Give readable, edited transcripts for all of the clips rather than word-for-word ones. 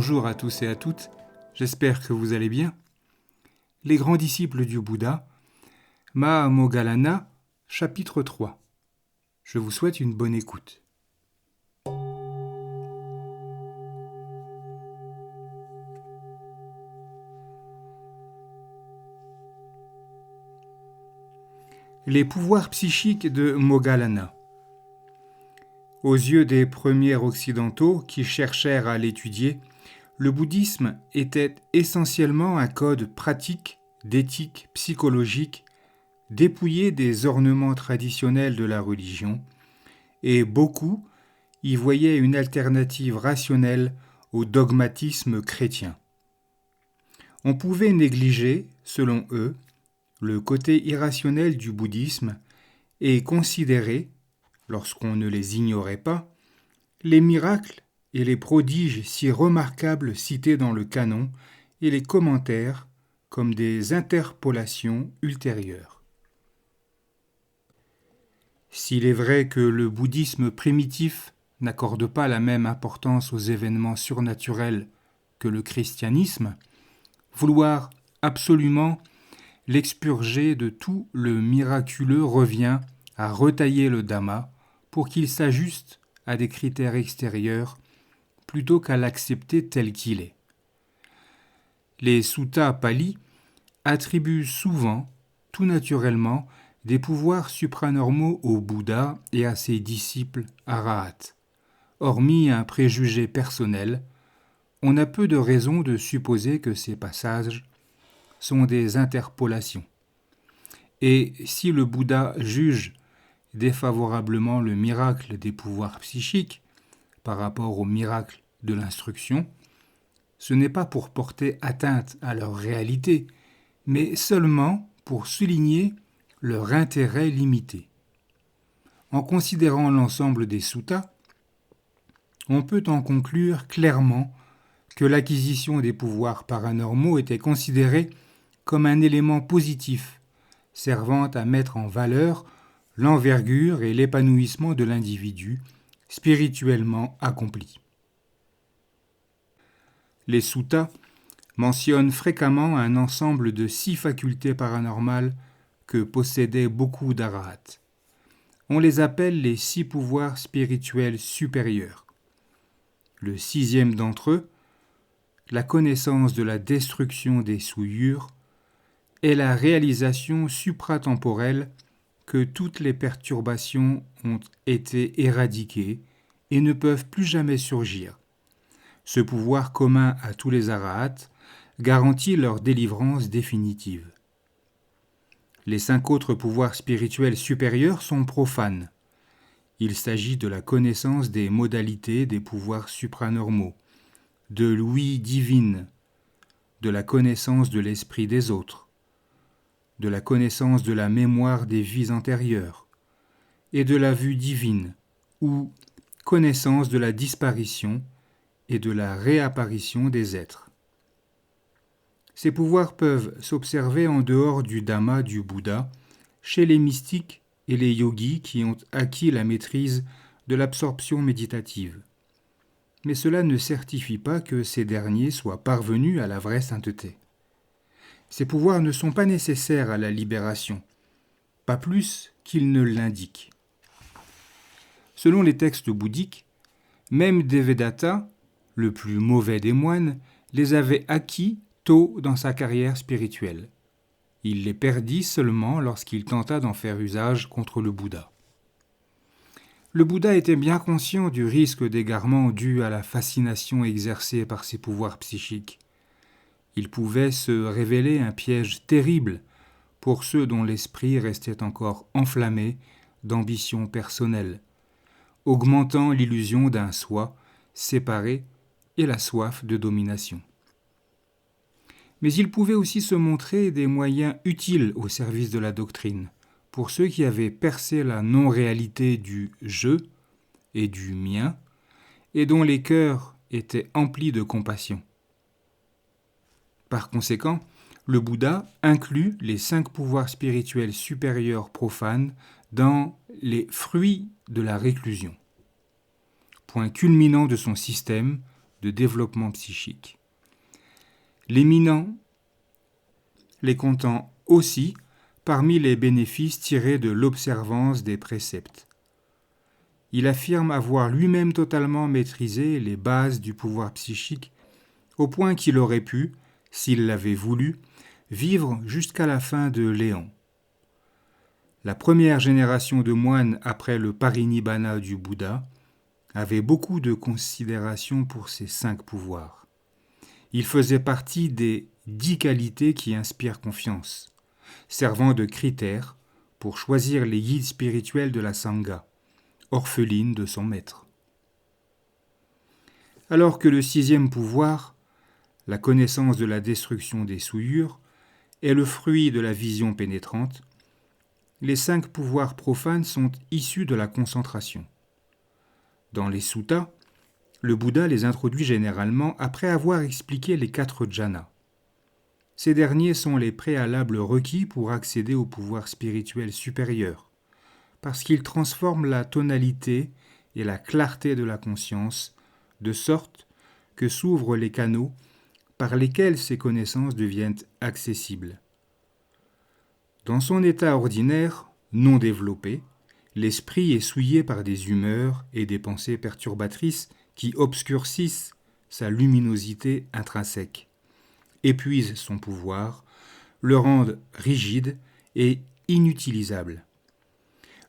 Bonjour à tous et à toutes, j'espère que vous allez bien. Les grands disciples du Bouddha, Mahamoggallana, chapitre 3. Je vous souhaite une bonne écoute. Les pouvoirs psychiques de Moggallana. Aux yeux des premiers occidentaux qui cherchèrent à l'étudier, le bouddhisme était essentiellement un code pratique, d'éthique psychologique, dépouillé des ornements traditionnels de la religion, et beaucoup y voyaient une alternative rationnelle au dogmatisme chrétien. On pouvait négliger, selon eux, le côté irrationnel du bouddhisme et considérer, lorsqu'on ne les ignorait pas, les miracles et les prodiges si remarquables cités dans le canon et les commentaires comme des interpolations ultérieures. S'il est vrai que le bouddhisme primitif n'accorde pas la même importance aux événements surnaturels que le christianisme, vouloir absolument l'expurger de tout le miraculeux revient à retailler le Dhamma pour qu'il s'ajuste à des critères extérieurs plutôt qu'à l'accepter tel qu'il est. Les suttas pali attribuent souvent, tout naturellement, des pouvoirs supranormaux au Bouddha et à ses disciples arahats. Hormis un préjugé personnel, on a peu de raisons de supposer que ces passages sont des interpolations. Et si le Bouddha juge défavorablement le miracle des pouvoirs psychiques par rapport au miracle de l'instruction, ce n'est pas pour porter atteinte à leur réalité, mais seulement pour souligner leur intérêt limité. En considérant l'ensemble des suttas, on peut en conclure clairement que l'acquisition des pouvoirs paranormaux était considérée comme un élément positif, servant à mettre en valeur l'envergure et l'épanouissement de l'individu spirituellement accompli. Les suttas mentionnent fréquemment un ensemble de 6 facultés paranormales que possédaient beaucoup d'arahats. On les appelle les 6 pouvoirs spirituels supérieurs. Le 6e d'entre eux, la connaissance de la destruction des souillures, est la réalisation supratemporelle que toutes les perturbations ont été éradiquées et ne peuvent plus jamais surgir. Ce pouvoir commun à tous les arahats garantit leur délivrance définitive. Les 5 autres pouvoirs spirituels supérieurs sont profanes. Il s'agit de la connaissance des modalités des pouvoirs supranormaux, de l'ouïe divine, de la connaissance de l'esprit des autres, de la connaissance de la mémoire des vies antérieures, et de la vue divine, ou connaissance de la disparition et de la réapparition des êtres. Ces pouvoirs peuvent s'observer en dehors du Dhamma du Bouddha, chez les mystiques et les yogis qui ont acquis la maîtrise de l'absorption méditative. Mais cela ne certifie pas que ces derniers soient parvenus à la vraie sainteté. Ces pouvoirs ne sont pas nécessaires à la libération, pas plus qu'ils ne l'indiquent. Selon les textes bouddhiques, même Devadatta, le plus mauvais des moines, les avait acquis tôt dans sa carrière spirituelle. Il les perdit seulement lorsqu'il tenta d'en faire usage contre le Bouddha. Le Bouddha était bien conscient du risque d'égarement dû à la fascination exercée par ses pouvoirs psychiques. Il pouvait se révéler un piège terrible pour ceux dont l'esprit restait encore enflammé d'ambition personnelle, augmentant l'illusion d'un soi séparé et la soif de domination. Mais il pouvait aussi se montrer des moyens utiles au service de la doctrine, pour ceux qui avaient percé la non-réalité du « je » et du « mien », et dont les cœurs étaient emplis de compassion. Par conséquent, le Bouddha inclut les 5 pouvoirs spirituels supérieurs profanes dans les fruits de la réclusion. Point culminant de son système, de développement psychique. L'éminent les comptant aussi parmi les bénéfices tirés de l'observance des préceptes. Il affirme avoir lui-même totalement maîtrisé les bases du pouvoir psychique, au point qu'il aurait pu, s'il l'avait voulu, vivre jusqu'à la fin de l'Éon. La première génération de moines après le parinibbana du Bouddha avait beaucoup de considération pour ces 5 pouvoirs. Il faisait partie des 10 qualités qui inspirent confiance, servant de critères pour choisir les guides spirituels de la Sangha, orpheline de son maître. Alors que le 6e pouvoir, la connaissance de la destruction des souillures, est le fruit de la vision pénétrante, les 5 pouvoirs profanes sont issus de la concentration. Dans les suttas, le Bouddha les introduit généralement après avoir expliqué les 4 jhanas. Ces derniers sont les préalables requis pour accéder au pouvoir spirituel supérieur, parce qu'ils transforment la tonalité et la clarté de la conscience, de sorte que s'ouvrent les canaux par lesquels ces connaissances deviennent accessibles. Dans son état ordinaire, non développé, l'esprit est souillé par des humeurs et des pensées perturbatrices qui obscurcissent sa luminosité intrinsèque, épuisent son pouvoir, le rendent rigide et inutilisable.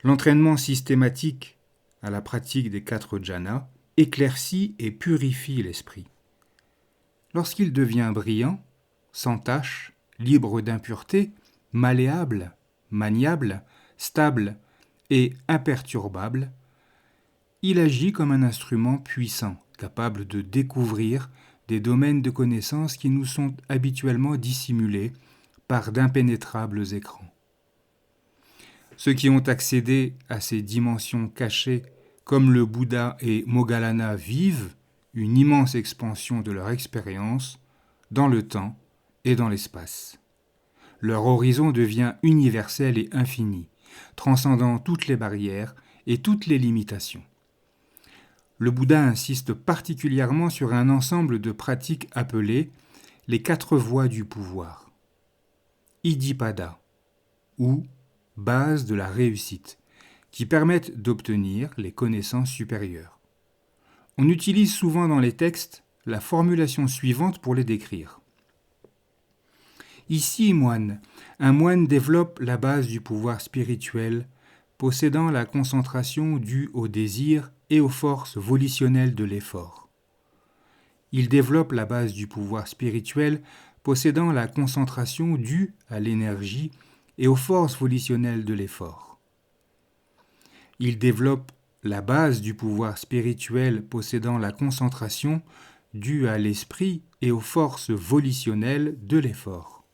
L'entraînement systématique à la pratique des 4 jhanas éclaircit et purifie l'esprit. Lorsqu'il devient brillant, sans tache, libre d'impureté, malléable, maniable, stable et imperturbable, il agit comme un instrument puissant, capable de découvrir des domaines de connaissances qui nous sont habituellement dissimulés par d'impénétrables écrans. Ceux qui ont accédé à ces dimensions cachées, comme le Bouddha et Moggallana, vivent une immense expansion de leur expérience dans le temps et dans l'espace. Leur horizon devient universel et infini, transcendant toutes les barrières et toutes les limitations. Le Bouddha insiste particulièrement sur un ensemble de pratiques appelées les 4 voies du pouvoir. Iddhipada, ou base de la réussite, qui permettent d'obtenir les connaissances supérieures. On utilise souvent dans les textes la formulation suivante pour les décrire. Ici, un moine développe la base du pouvoir spirituel, possédant la concentration due au désir et aux forces volitionnelles de l'effort. Il développe la base du pouvoir spirituel, possédant la concentration due à l'énergie et aux forces volitionnelles de l'effort. Il développe la base du pouvoir spirituel possédant la concentration due à l'esprit et aux forces volitionnelles de l'effort.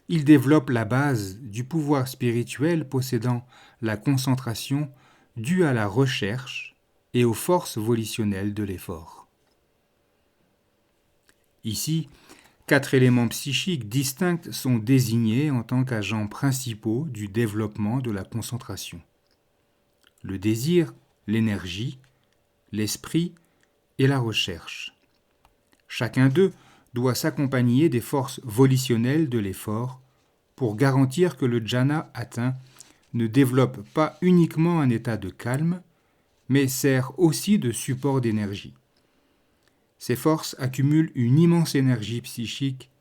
Il développe la base du pouvoir spirituel possédant la concentration due à la recherche et aux forces volitionnelles de l'effort. Ici, 4 éléments psychiques distincts sont désignés en tant qu'agents principaux du développement de la concentration. Le désir, l'énergie, l'esprit et la recherche. Chacun d'eux doit s'accompagner des forces volitionnelles de l'effort pour garantir que le jhana atteint ne développe pas uniquement un état de calme, mais sert aussi de support d'énergie. Ces forces accumulent une immense énergie psychique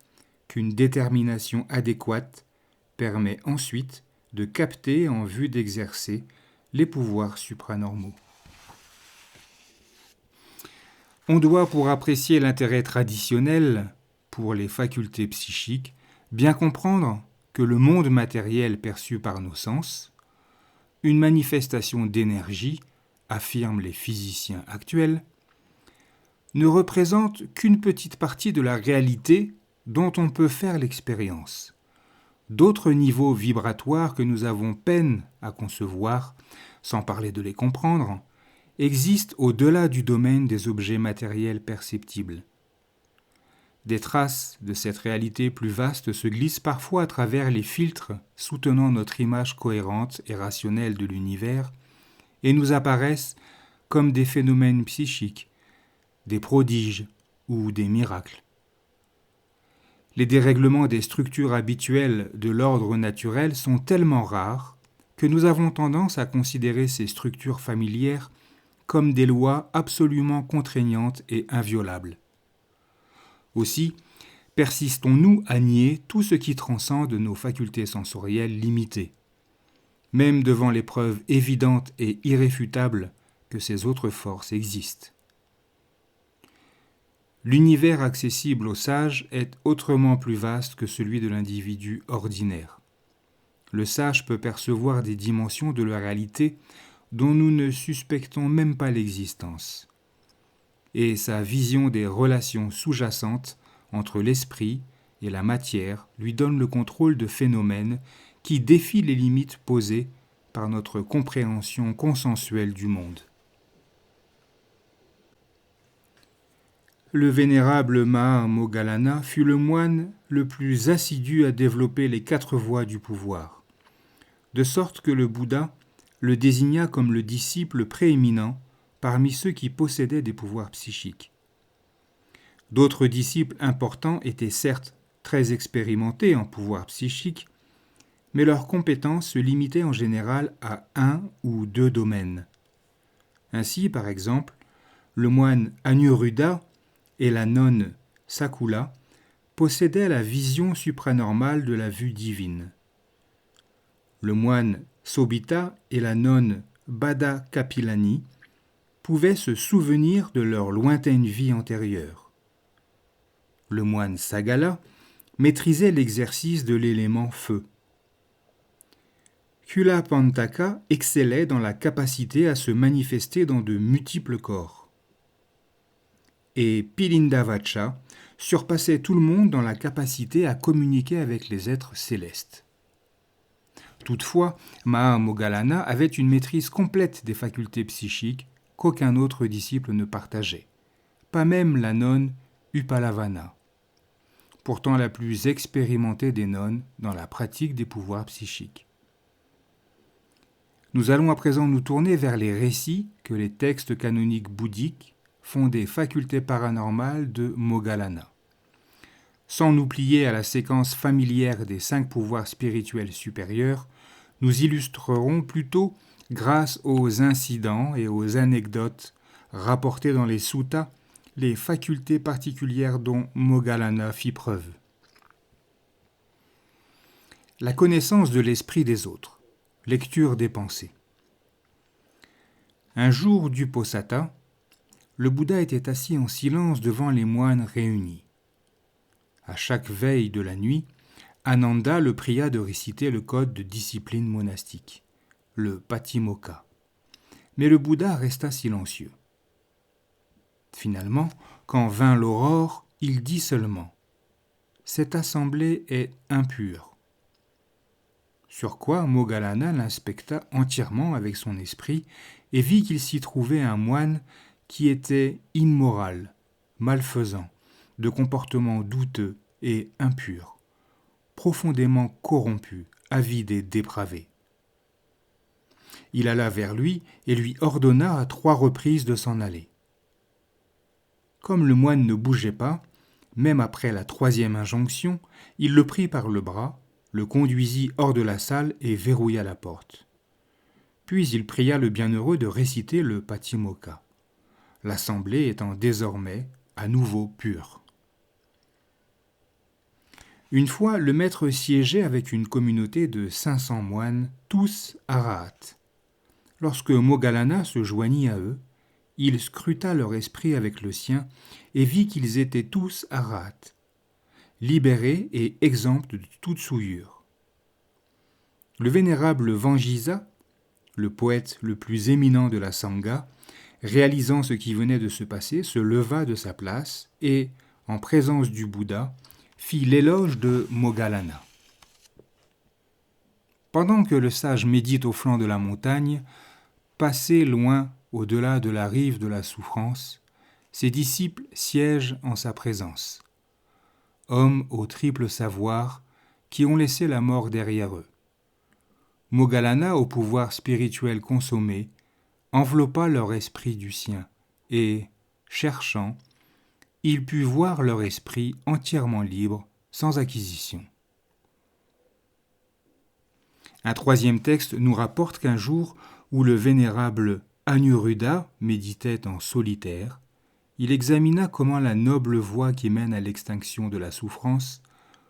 qu'une détermination adéquate permet ensuite de capter en vue d'exercer les pouvoirs supranormaux. On doit, pour apprécier l'intérêt traditionnel pour les facultés psychiques, bien comprendre que le monde matériel perçu par nos sens, une manifestation d'énergie, affirment les physiciens actuels, ne représente qu'une petite partie de la réalité dont on peut faire l'expérience. D'autres niveaux vibratoires que nous avons peine à concevoir, sans parler de les comprendre, existent au-delà du domaine des objets matériels perceptibles. Des traces de cette réalité plus vaste se glissent parfois à travers les filtres soutenant notre image cohérente et rationnelle de l'univers et nous apparaissent comme des phénomènes psychiques, des prodiges ou des miracles. Les dérèglements des structures habituelles de l'ordre naturel sont tellement rares que nous avons tendance à considérer ces structures familières comme des lois absolument contraignantes et inviolables. Aussi, persistons-nous à nier tout ce qui transcende nos facultés sensorielles limitées, même devant les preuves évidentes et irréfutables que ces autres forces existent. L'univers accessible aux sages est autrement plus vaste que celui de l'individu ordinaire. Le sage peut percevoir des dimensions de la réalité dont nous ne suspectons même pas l'existence. Et sa vision des relations sous-jacentes entre l'esprit et la matière lui donne le contrôle de phénomènes qui défient les limites posées par notre compréhension consensuelle du monde. Le vénérable Mahamoggallana fut le moine le plus assidu à développer les 4 voies du pouvoir, de sorte que le Bouddha le désigna comme le disciple prééminent parmi ceux qui possédaient des pouvoirs psychiques. D'autres disciples importants étaient certes très expérimentés en pouvoirs psychiques, mais leurs compétences se limitaient en général à 1 ou 2 domaines. Ainsi, par exemple, le moine Anuruddha et la nonne Sakula possédaient la vision supranormale de la vue divine. Le moine Sobhita et la nonne Bada Kapilani pouvaient se souvenir de leur lointaine vie antérieure. Le moine Sagala maîtrisait l'exercice de l'élément feu. Kulapantaka excellait dans la capacité à se manifester dans de multiples corps. Et Pilindavacha surpassait tout le monde dans la capacité à communiquer avec les êtres célestes. Toutefois, Mahamoggallana avait une maîtrise complète des facultés psychiques qu'aucun autre disciple ne partageait, pas même la nonne Upalavana, pourtant la plus expérimentée des nonnes dans la pratique des pouvoirs psychiques. Nous allons à présent nous tourner vers les récits que les textes canoniques bouddhiques font des facultés paranormales de Moggallana. Sans nous plier à la séquence familière des 5 pouvoirs spirituels supérieurs, nous illustrerons plutôt, grâce aux incidents et aux anecdotes rapportées dans les suttas, les facultés particulières dont Moggallana fit preuve. La connaissance de l'esprit des autres, lecture des pensées. Un jour du Posata, le Bouddha était assis en silence devant les moines réunis. À chaque veille de la nuit, Ananda le pria de réciter le code de discipline monastique, le Patimokkha. Mais le Bouddha resta silencieux. Finalement, quand vint l'aurore, il dit seulement « Cette assemblée est impure ». Sur quoi Moggallana l'inspecta entièrement avec son esprit et vit qu'il s'y trouvait un moine qui était immoral, malfaisant, de comportement douteux et impur, profondément corrompu, avide et dépravé. Il alla vers lui et lui ordonna à 3 reprises de s'en aller. Comme le moine ne bougeait pas, même après la 3e injonction, il le prit par le bras, le conduisit hors de la salle et verrouilla la porte. Puis il pria le bienheureux de réciter le Patimokkha, l'assemblée étant désormais à nouveau pure. Une fois, le maître siégeait avec une communauté de 500 moines, tous arahats. Lorsque Moggallana se joignit à eux, il scruta leur esprit avec le sien et vit qu'ils étaient tous arahats, libérés et exempts de toute souillure. Le vénérable Vangisa, le poète le plus éminent de la Sangha, réalisant ce qui venait de se passer, se leva de sa place et, en présence du Bouddha, fit l'éloge de Moggallana. Pendant que le sage médite au flanc de la montagne, passé loin au-delà de la rive de la souffrance, ses disciples siègent en sa présence, hommes au triple savoir qui ont laissé la mort derrière eux. Moggallana, au pouvoir spirituel consommé, enveloppa leur esprit du sien, et, cherchant, il put voir leur esprit entièrement libre, sans acquisition. Un troisième texte nous rapporte qu'un jour où le vénérable Anuruddha méditait en solitaire, il examina comment la noble voie qui mène à l'extinction de la souffrance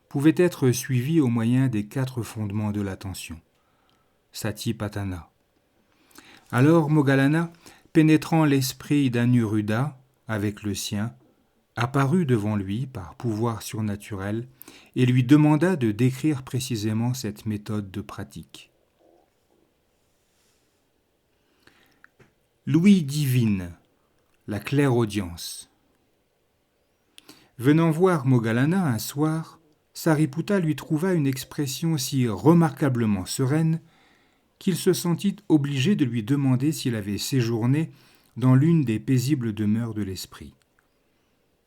pouvait être suivie au moyen des 4 fondements de l'attention, Satipatthana. Alors Moggallana, pénétrant l'esprit d'Anuruddha avec le sien, apparut devant lui par pouvoir surnaturel et lui demanda de décrire précisément cette méthode de pratique. L'ouïe divine, la clairaudience. Venant voir Moggallana un soir, Sariputta lui trouva une expression si remarquablement sereine qu'il se sentit obligé de lui demander s'il avait séjourné dans l'une des paisibles demeures de l'esprit.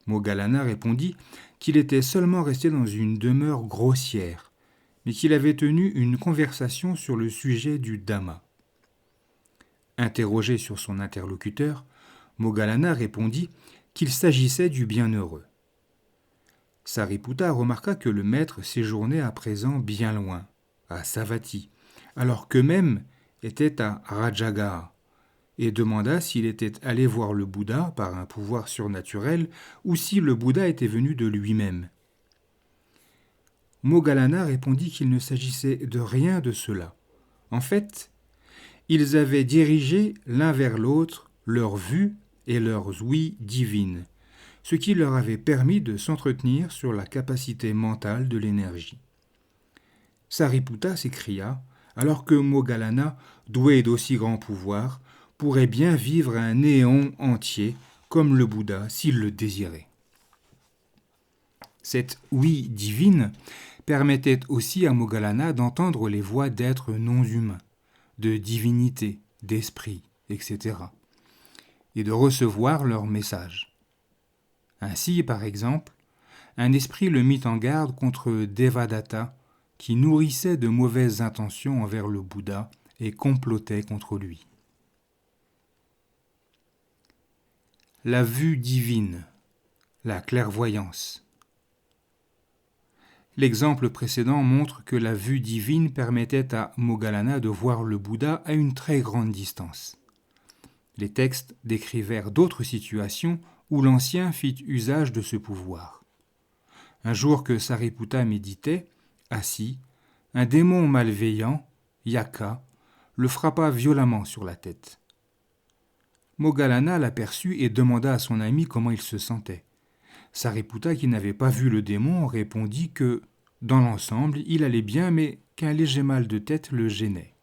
Moggallana répondit qu'il était seulement resté dans une demeure grossière, mais qu'il avait tenu une conversation sur le sujet du Dhamma. Interrogé sur son interlocuteur, Moggallana répondit qu'il s'agissait du bienheureux. Sariputta remarqua que le maître séjournait à présent bien loin, à Savatthi, alors qu'eux-mêmes étaient à Rajagaha, et demanda s'il était allé voir le Bouddha par un pouvoir surnaturel ou si le Bouddha était venu de lui-même. Moggallana répondit qu'il ne s'agissait de rien de cela. En fait, ils avaient dirigé l'un vers l'autre leur vue et leurs ouïes divines, ce qui leur avait permis de s'entretenir sur la capacité mentale de l'énergie. Sariputta s'écria, alors que Moggallana, doué d'aussi grands pouvoirs, pourrait bien vivre un néon entier comme le Bouddha s'il le désirait. Cette ouïe divine permettait aussi à Moggallana d'entendre les voix d'êtres non humains, de divinités, d'esprits, etc., et de recevoir leurs messages. Ainsi, par exemple, un esprit le mit en garde contre Devadatta, qui nourrissait de mauvaises intentions envers le Bouddha et complotait contre lui. La vue divine, la clairvoyance. L'exemple précédent montre que la vue divine permettait à Moggallana de voir le Bouddha à une très grande distance. Les textes décrivèrent d'autres situations où l'ancien fit usage de ce pouvoir. Un jour que Sariputta méditait, assis, un démon malveillant, Yaka, le frappa violemment sur la tête. Moggallana l'aperçut et demanda à son ami comment il se sentait. Sariputta, qui n'avait pas vu le démon, répondit que, dans l'ensemble, il allait bien, mais qu'un léger mal de tête le gênait.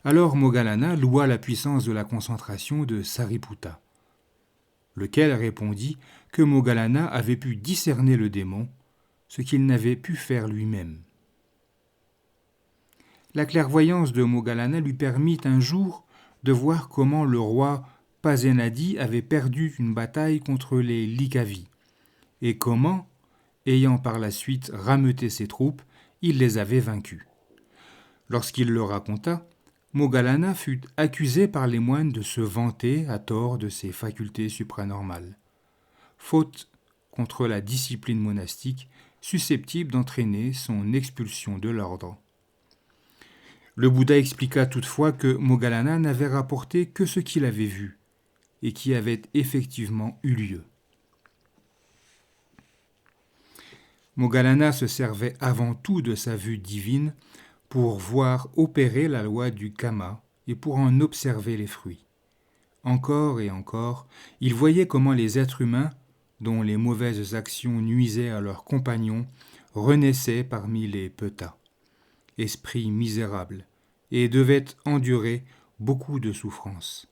Alors Moggallana loua la puissance de la concentration de Sariputta, lequel répondit que Moggallana avait pu discerner le démon, ce qu'il n'avait pu faire lui-même. La clairvoyance de Moggallana lui permit un jour de voir comment le roi Pasenadi avait perdu une bataille contre les Likavi, et comment, ayant par la suite rameuté ses troupes, il les avait vaincus. Lorsqu'il le raconta, Moggallana fut accusé par les moines de se vanter à tort de ses facultés supranormales, faute contre la discipline monastique susceptible d'entraîner son expulsion de l'ordre. Le Bouddha expliqua toutefois que Moggallana n'avait rapporté que ce qu'il avait vu et qui avait effectivement eu lieu. Moggallana se servait avant tout de sa vue divine pour voir opérer la loi du karma et pour en observer les fruits. Encore et encore, il voyait comment les êtres humains, dont les mauvaises actions nuisaient à leurs compagnons, renaissaient parmi les petas, esprits misérables, et devaient endurer beaucoup de souffrances,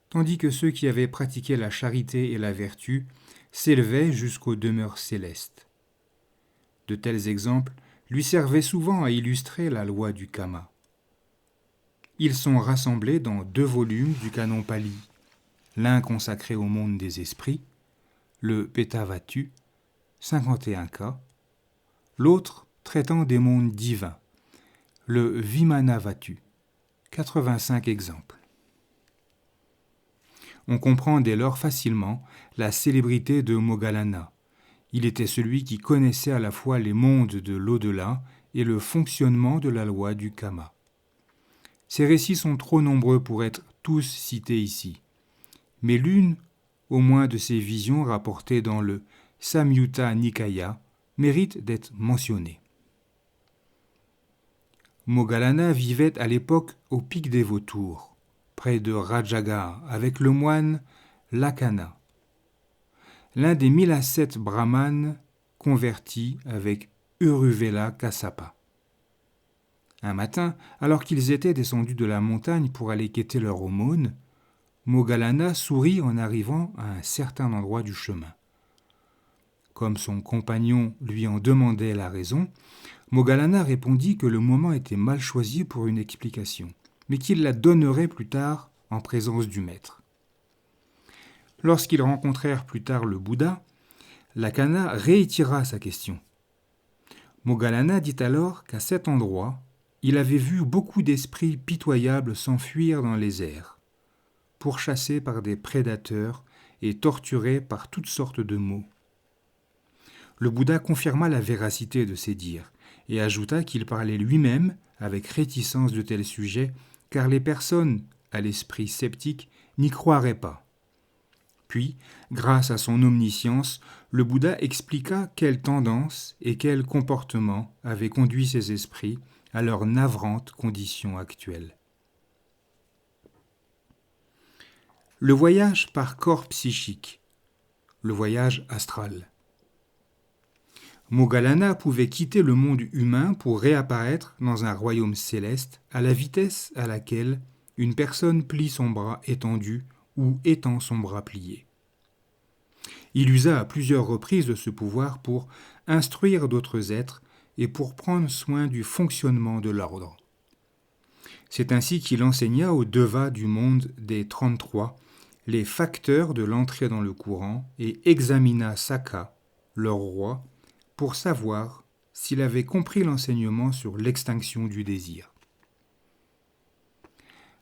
tandis que ceux qui avaient pratiqué la charité et la vertu s'élevaient jusqu'aux demeures célestes. De tels exemples lui servaient souvent à illustrer la loi du karma. Ils sont rassemblés dans 2 volumes du canon Pali, l'un consacré au monde des esprits, le Petavatu, 51 cas, l'autre traitant des mondes divins, le Vimanavatu, 85 exemples. On comprend dès lors facilement la célébrité de Moggallana. Il était celui qui connaissait à la fois les mondes de l'au-delà et le fonctionnement de la loi du Kama. Ces récits sont trop nombreux pour être tous cités ici, mais l'une, au moins, de ces visions rapportées dans le Samyutta Nikaya mérite d'être mentionnée. Moggallana vivait à l'époque au pic des Vautours, près de Rajagaha, avec le moine Lakana, l'un des 1000 ascètes brahmanes convertis avec Uruvela Kassapa. Un matin, alors qu'ils étaient descendus de la montagne pour aller quêter leur aumône, Moggallana sourit en arrivant à un certain endroit du chemin. Comme son compagnon lui en demandait la raison, Moggallana répondit que le moment était mal choisi pour une explication, mais qu'il la donnerait plus tard en présence du maître. Lorsqu'ils rencontrèrent plus tard le Bouddha, Lakana réitira sa question. Moggallana dit alors qu'à cet endroit, il avait vu beaucoup d'esprits pitoyables s'enfuir dans les airs, pourchassés par des prédateurs et torturés par toutes sortes de maux. Le Bouddha confirma la véracité de ces dires et ajouta qu'il parlait lui-même avec réticence de tels sujets, car les personnes à l'esprit sceptique n'y croiraient pas. Puis, grâce à son omniscience, le Bouddha expliqua quelles tendances et quels comportements avaient conduit ces esprits à leur navrante condition actuelle. Le voyage par corps psychique, le voyage astral. Moggallana pouvait quitter le monde humain pour réapparaître dans un royaume céleste à la vitesse à laquelle une personne plie son bras étendu ou étend son bras plié. Il usa à plusieurs reprises de ce pouvoir pour instruire d'autres êtres et pour prendre soin du fonctionnement de l'ordre. C'est ainsi qu'il enseigna aux devas du monde des 33 les facteurs de l'entrée dans le courant et examina Sakka, leur roi, pour savoir s'il avait compris l'enseignement sur l'extinction du désir.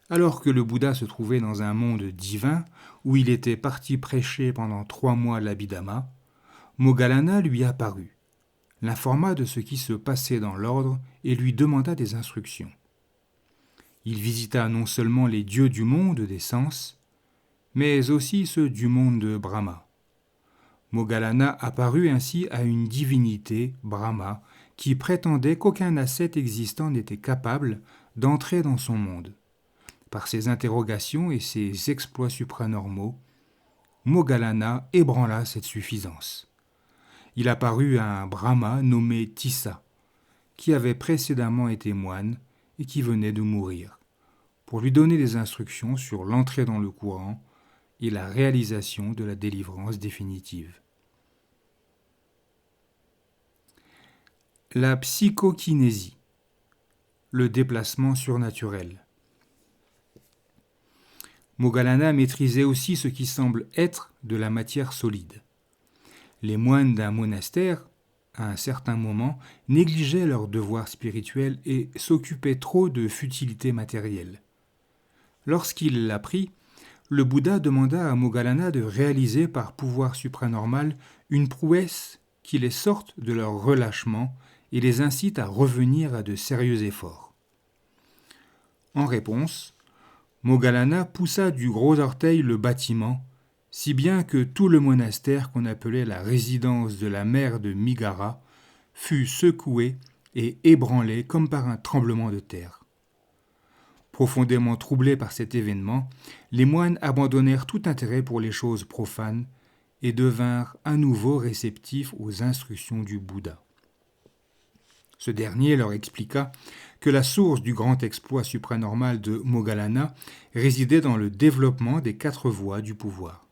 Alors que le Bouddha se trouvait dans un monde divin, où il était parti prêcher pendant 3 mois l'Abhidhamma, Moggallana lui apparut, l'informa de ce qui se passait dans l'ordre et lui demanda des instructions. Il visita non seulement les dieux du monde des sens, mais aussi ceux du monde de Brahma. Moggallana apparut ainsi à une divinité, Brahma, qui prétendait qu'aucun ascète existant n'était capable d'entrer dans son monde. Par ses interrogations et ses exploits supranormaux, Moggallana ébranla cette suffisance. Il apparut à un Brahma nommé Tissa, qui avait précédemment été moine et qui venait de mourir, pour lui donner des instructions sur l'entrée dans le courant et la réalisation de la délivrance définitive. La psychokinésie, le déplacement surnaturel. Moggallana maîtrisait aussi ce qui semble être de la matière solide. Les moines d'un monastère, à un certain moment, négligeaient leurs devoirs spirituels et s'occupaient trop de futilités matérielles. Lorsqu'il l'apprit, le Bouddha demanda à Moggallana de réaliser par pouvoir supranormal une prouesse qui les sorte de leur relâchement et les incite à revenir à de sérieux efforts. En réponse, Moggallana poussa du gros orteil le bâtiment, si bien que tout le monastère qu'on appelait la résidence de la mère de Migara fut secoué et ébranlé comme par un tremblement de terre. Profondément troublés par cet événement, les moines abandonnèrent tout intérêt pour les choses profanes et devinrent à nouveau réceptifs aux instructions du Bouddha. Ce dernier leur expliqua que la source du grand exploit supranormal de Moggallana résidait dans le développement des 4 voies du pouvoir.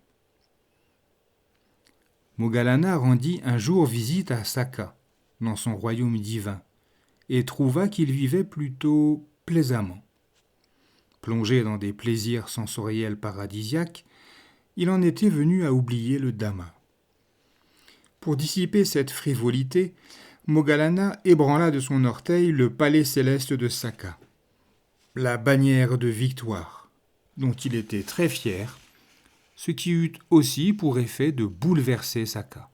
Moggallana rendit un jour visite à Sakka, dans son royaume divin, et trouva qu'il vivait plutôt plaisamment. Plongé dans des plaisirs sensoriels paradisiaques, il en était venu à oublier le Dhamma. Pour dissiper cette frivolité, Moggallana ébranla de son orteil le palais céleste de Sakka, la bannière de victoire, dont il était très fier, ce qui eut aussi pour effet de bouleverser Saka.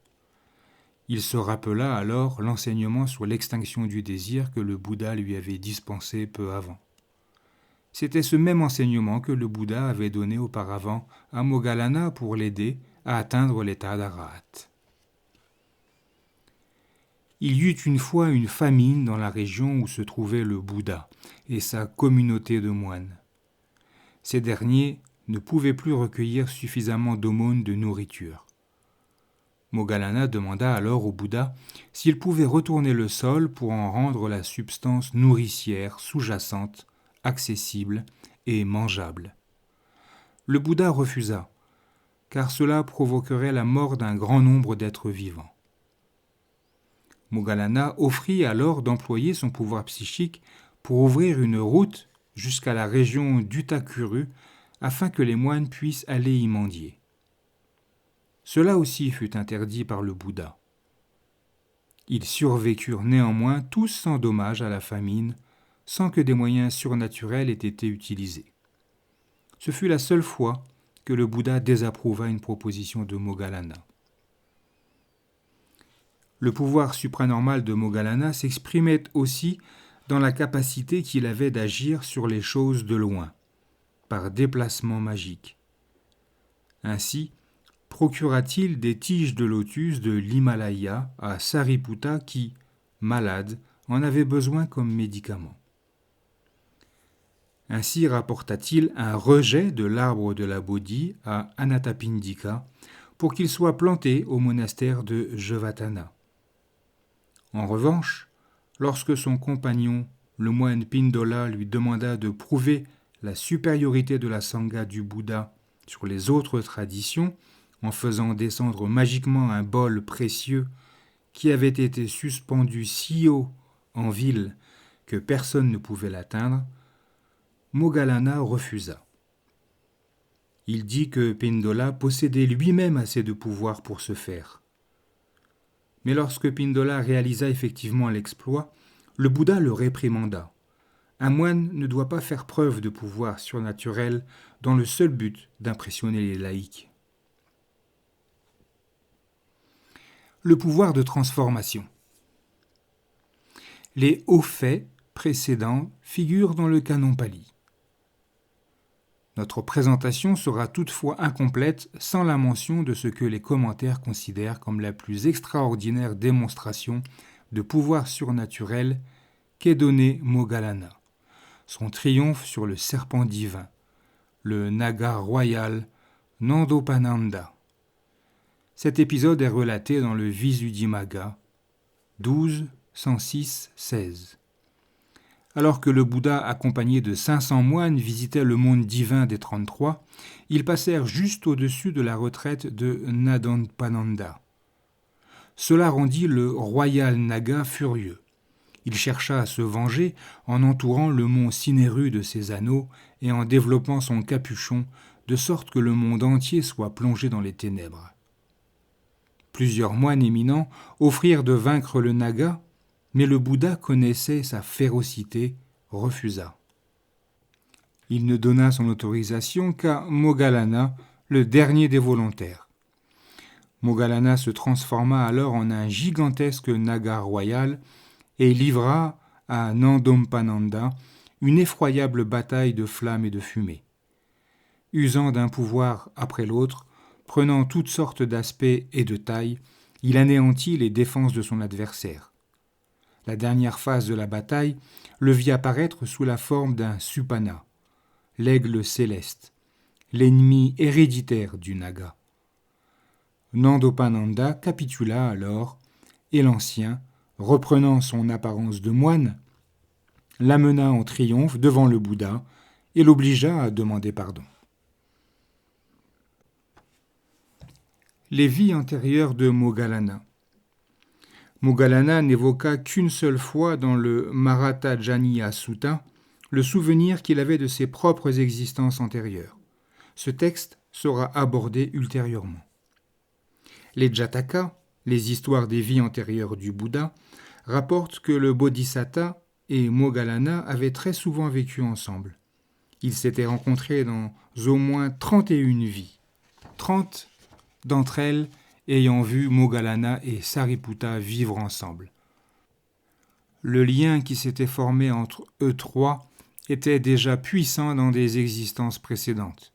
Il se rappela alors l'enseignement sur l'extinction du désir que le Bouddha lui avait dispensé peu avant. C'était ce même enseignement que le Bouddha avait donné auparavant à Moggallana pour l'aider à atteindre l'état d'Arahat. Il y eut une fois une famine dans la région où se trouvait le Bouddha et sa communauté de moines. Ces derniers ne pouvaient plus recueillir suffisamment d'aumônes de nourriture. Moggallana demanda alors au Bouddha s'il pouvait retourner le sol pour en rendre la substance nourricière sous-jacente accessible et mangeable. Le Bouddha refusa, car cela provoquerait la mort d'un grand nombre d'êtres vivants. Moggallana offrit alors d'employer son pouvoir psychique pour ouvrir une route jusqu'à la région d'Utakuru afin que les moines puissent aller y mendier. Cela aussi fut interdit par le Bouddha. Ils survécurent néanmoins tous sans dommage à la famine, sans que des moyens surnaturels aient été utilisés. Ce fut la seule fois que le Bouddha désapprouva une proposition de Moggallana. Le pouvoir supranormal de Moggallana s'exprimait aussi dans la capacité qu'il avait d'agir sur les choses de loin, par déplacement magique. Ainsi, procura-t-il des tiges de lotus de l'Himalaya à Sariputta qui, malade, en avait besoin comme médicament. Ainsi rapporta-t-il un rejet de l'arbre de la Bodhi à Anathapindika pour qu'il soit planté au monastère de Jevatana. En revanche, lorsque son compagnon, le moine Pindola, lui demanda de prouver la supériorité de la Sangha du Bouddha sur les autres traditions, en faisant descendre magiquement un bol précieux qui avait été suspendu si haut en ville que personne ne pouvait l'atteindre, Moggallana refusa. Il dit que Pindola possédait lui-même assez de pouvoir pour ce faire. Mais lorsque Pindola réalisa effectivement l'exploit, le Bouddha le réprimanda. Un moine ne doit pas faire preuve de pouvoir surnaturel dans le seul but d'impressionner les laïcs. Le pouvoir de transformation. Les hauts faits précédents figurent dans le canon pali. Notre présentation sera toutefois incomplète sans la mention de ce que les commentaires considèrent comme la plus extraordinaire démonstration de pouvoir surnaturel qu'ait donné Moggallana, son triomphe sur le serpent divin, le Naga royal Nandopananda. Cet épisode est relaté dans le Visuddhimagga 12.106.16. Alors que le Bouddha, accompagné de 500 moines, visitait le monde divin des 33, ils passèrent juste au-dessus de la retraite de Nandopananda. Cela rendit le royal Naga furieux. Il chercha à se venger en entourant le mont Sineru de ses anneaux et en développant son capuchon, de sorte que le monde entier soit plongé dans les ténèbres. Plusieurs moines éminents offrirent de vaincre le Naga, mais le Bouddha connaissait sa férocité, refusa. Il ne donna son autorisation qu'à Moggallana, le dernier des volontaires. Moggallana se transforma alors en un gigantesque Naga royal et livra à Nandopananda une effroyable bataille de flammes et de fumée. Usant d'un pouvoir après l'autre, prenant toutes sortes d'aspects et de tailles, il anéantit les défenses de son adversaire. La dernière phase de la bataille le vit apparaître sous la forme d'un Supana, l'aigle céleste, l'ennemi héréditaire du Naga. Nandopananda capitula alors, et l'ancien, reprenant son apparence de moine, l'amena en triomphe devant le Bouddha et l'obligea à demander pardon. Les vies antérieures de Moggallana. Moggallana n'évoqua qu'une seule fois dans le Marathajaniya Sutta le souvenir qu'il avait de ses propres existences antérieures. Ce texte sera abordé ultérieurement. Les Jataka, les histoires des vies antérieures du Bouddha, rapportent que le Bodhisatta et Moggallana avaient très souvent vécu ensemble. Ils s'étaient rencontrés dans au moins 31 vies. 30 d'entre elles ayant vu Moggallana et Sariputta vivre ensemble. Le lien qui s'était formé entre eux trois était déjà puissant dans des existences précédentes.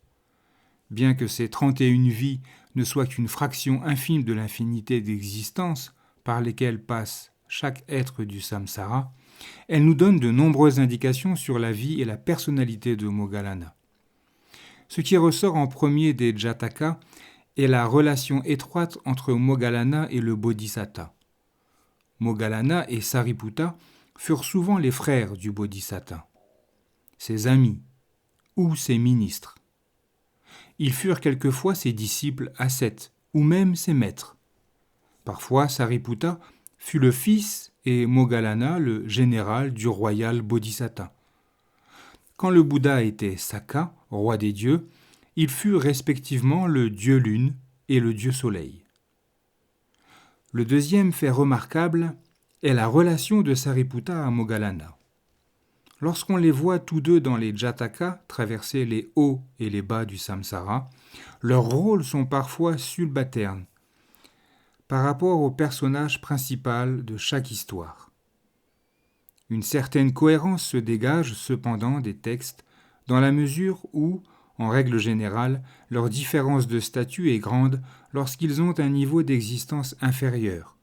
Bien que ces 31 vies ne soient qu'une fraction infime de l'infinité d'existences par lesquelles passe chaque être du samsara, elles nous donnent de nombreuses indications sur la vie et la personnalité de Moggallana. Ce qui ressort en premier des Jatakas est la relation étroite entre Moggallana et le Bodhisatta. Moggallana et Sariputta furent souvent les frères du Bodhisatta, ses amis ou ses ministres. Ils furent quelquefois ses disciples ascètes ou même ses maîtres. Parfois, Sariputta fut le fils et Moggallana le général du royal Bodhisatta. Quand le Bouddha était Sakka, roi des dieux, ils furent respectivement le dieu lune et le dieu soleil. Le deuxième fait remarquable est la relation de Sariputta à Moggallana. Lorsqu'on les voit tous deux dans les Jatakas traverser les hauts et les bas du samsara, leurs rôles sont parfois subalternes par rapport au personnage principal de chaque histoire. Une certaine cohérence se dégage cependant des textes dans la mesure où, en règle générale, leur différence de statut est grande lorsqu'ils ont un niveau d'existence inférieur,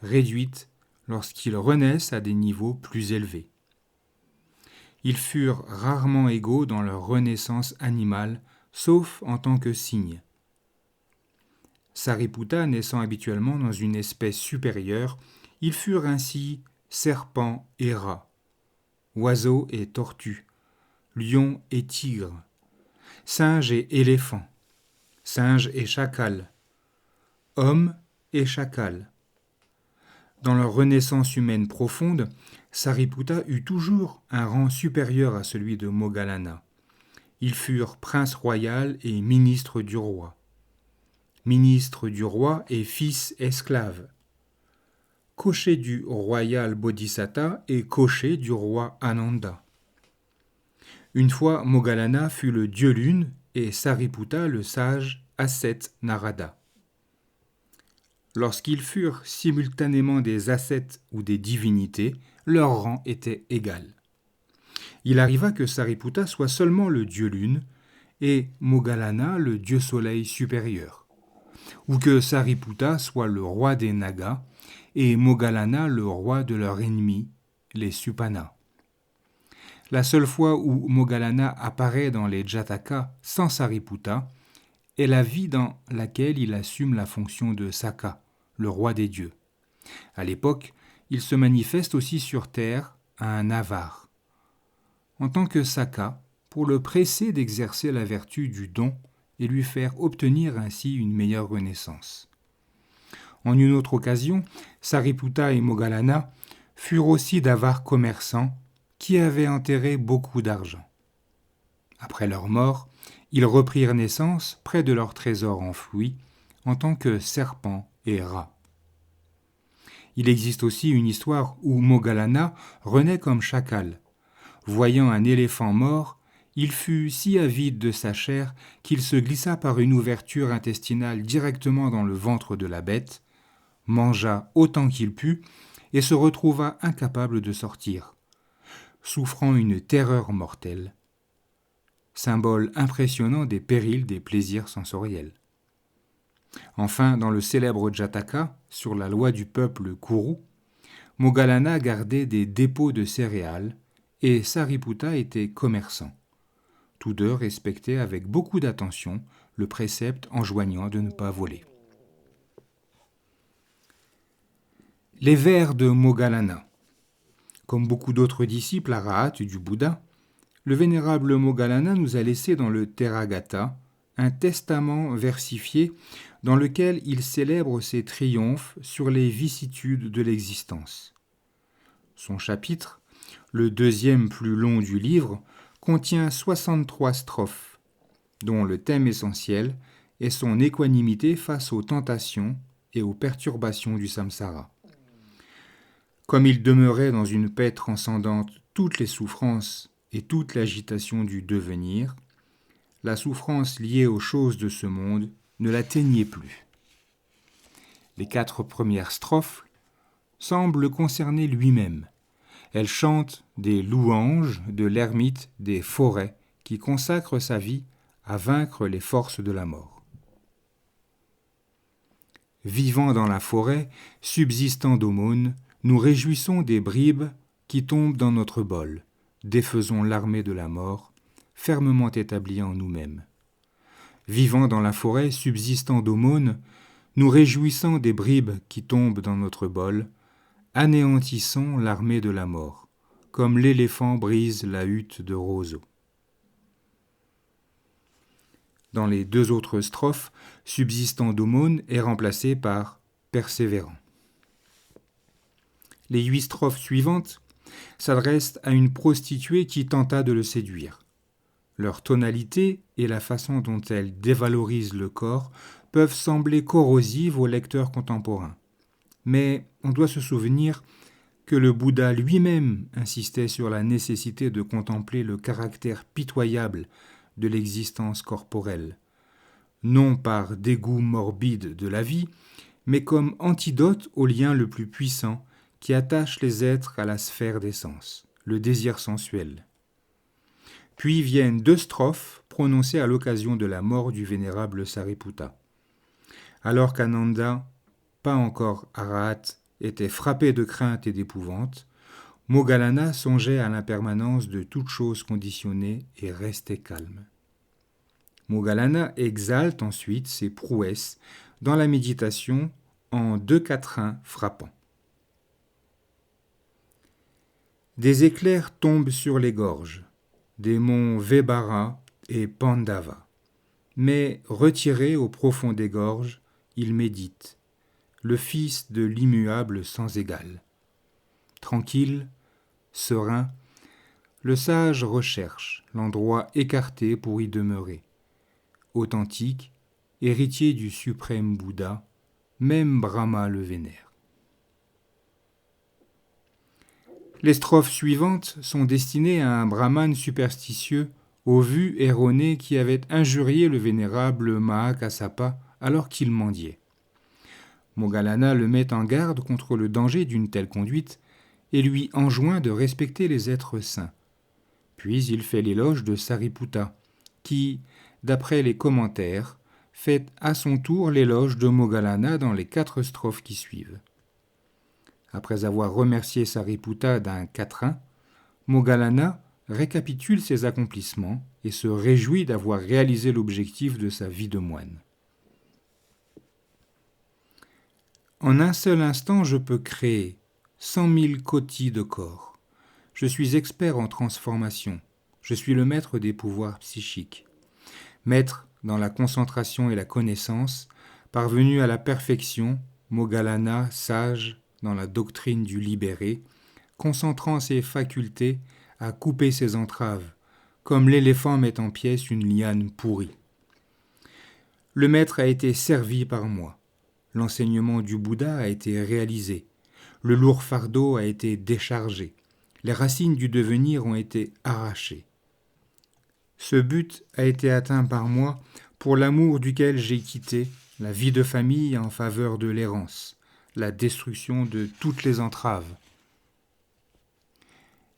réduite lorsqu'ils renaissent à des niveaux plus élevés. Ils furent rarement égaux dans leur renaissance animale, sauf en tant que cygnes. Sariputta naissant habituellement dans une espèce supérieure, ils furent ainsi serpents et rats, oiseaux et tortues, lions et tigres, singes et éléphants, singes et chacals, hommes et chacals. Dans leur renaissance humaine profonde, Sariputta eut toujours un rang supérieur à celui de Moggallana. Ils furent prince royal et ministre du roi. Ministre du roi et fils esclave. Cocher du royal Bodhisatta et cocher du roi Ananda. Une fois, Moggallana fut le dieu lune et Sariputta le sage ascète Narada. Lorsqu'ils furent simultanément des ascètes ou des divinités, leur rang était égal. Il arriva que Sariputta soit seulement le dieu lune et Moggallana le dieu soleil supérieur, ou que Sariputta soit le roi des Nagas et Moggallana le roi de leur ennemi, les Supana. La seule fois où Moggallana apparaît dans les Jatakas sans Sariputta est la vie dans laquelle il assume la fonction de Sakka, le roi des dieux. À l'époque, il se manifeste aussi sur terre à un avare. En tant que Sakka, pour le presser d'exercer la vertu du don et lui faire obtenir ainsi une meilleure renaissance. En une autre occasion, Sariputta et Moggallana furent aussi d'avares commerçants qui avaient enterré beaucoup d'argent. Après leur mort, ils reprirent naissance près de leur trésor enfoui en tant que serpents et rats. Il existe aussi une histoire où Moggallana renaît comme chacal. Voyant un éléphant mort, il fut si avide de sa chair qu'il se glissa par une ouverture intestinale directement dans le ventre de la bête, mangea autant qu'il put et se retrouva incapable de sortir, souffrant une terreur mortelle, symbole impressionnant des périls des plaisirs sensoriels. Enfin, dans le célèbre Jataka, sur la loi du peuple Kuru, Moggallana gardait des dépôts de céréales et Sariputta était commerçant. Tous deux respectaient avec beaucoup d'attention le précepte enjoignant de ne pas voler. Les vers de Moggallana. Comme beaucoup d'autres disciples arahats du Bouddha, le vénérable Moggallana nous a laissé dans le Theragatha un testament versifié dans lequel il célèbre ses triomphes sur les vicissitudes de l'existence. Son chapitre, le deuxième plus long du livre, contient 63 strophes, dont le thème essentiel est son équanimité face aux tentations et aux perturbations du samsara. Comme il demeurait dans une paix transcendante toutes les souffrances et toute l'agitation du devenir, la souffrance liée aux choses de ce monde ne l'atteignait plus. Les 4 premières strophes semblent concerner lui-même. Elles chantent des louanges de l'ermite des forêts qui consacre sa vie à vaincre les forces de la mort. Vivant dans la forêt, subsistant d'aumônes, nous réjouissons des bribes qui tombent dans notre bol, défaisons l'armée de la mort, fermement établie en nous-mêmes. Vivant dans la forêt, subsistant d'aumônes, nous réjouissons des bribes qui tombent dans notre bol, anéantissons l'armée de la mort, comme l'éléphant brise la hutte de roseaux. Dans les 2 autres strophes, subsistant d'aumône est remplacé par persévérant. Les 8 strophes suivantes s'adressent à une prostituée qui tenta de le séduire. Leur tonalité et la façon dont elles dévalorisent le corps peuvent sembler corrosives aux lecteurs contemporains. Mais on doit se souvenir que le Bouddha lui-même insistait sur la nécessité de contempler le caractère pitoyable de l'existence corporelle, non par dégoût morbide de la vie, mais comme antidote au lien le plus puissant qui attache les êtres à la sphère des sens, le désir sensuel. Puis viennent 2 strophes prononcées à l'occasion de la mort du vénérable Sariputta. Alors qu'Ananda, pas encore arahat, était frappé de crainte et d'épouvante, Moggallana songeait à l'impermanence de toute chose conditionnée et restait calme. Moggallana exalte ensuite ses prouesses dans la méditation en 2 quatrains frappants. Des éclairs tombent sur les gorges, des monts Vebhara et Pandava. Mais retiré au profond des gorges, il médite, le fils de l'immuable sans égal. Tranquille, serein, le sage recherche l'endroit écarté pour y demeurer. Authentique, héritier du suprême Bouddha, même Brahma le vénère. Les strophes suivantes sont destinées à un brahmane superstitieux aux vues erronées qui avait injurié le vénérable Mahakassapa alors qu'il mendiait. Moggallana le met en garde contre le danger d'une telle conduite et lui enjoint de respecter les êtres saints. Puis il fait l'éloge de Sariputta, qui, d'après les commentaires, fait à son tour l'éloge de Moggallana dans les 4 strophes qui suivent. Après avoir remercié Sariputta d'un quatrain, Moggallana récapitule ses accomplissements et se réjouit d'avoir réalisé l'objectif de sa vie de moine. En un seul instant, je peux créer 100 000 kotis de corps. Je suis expert en transformation. Je suis le maître des pouvoirs psychiques. Maître dans la concentration et la connaissance, parvenu à la perfection, Moggallana, sage dans la doctrine du libéré, concentrant ses facultés à couper ses entraves, comme l'éléphant met en pièces une liane pourrie. Le maître a été servi par moi. L'enseignement du Bouddha a été réalisé. Le lourd fardeau a été déchargé. Les racines du devenir ont été arrachées. Ce but a été atteint par moi pour l'amour duquel j'ai quitté la vie de famille en faveur de l'errance, la destruction de toutes les entraves.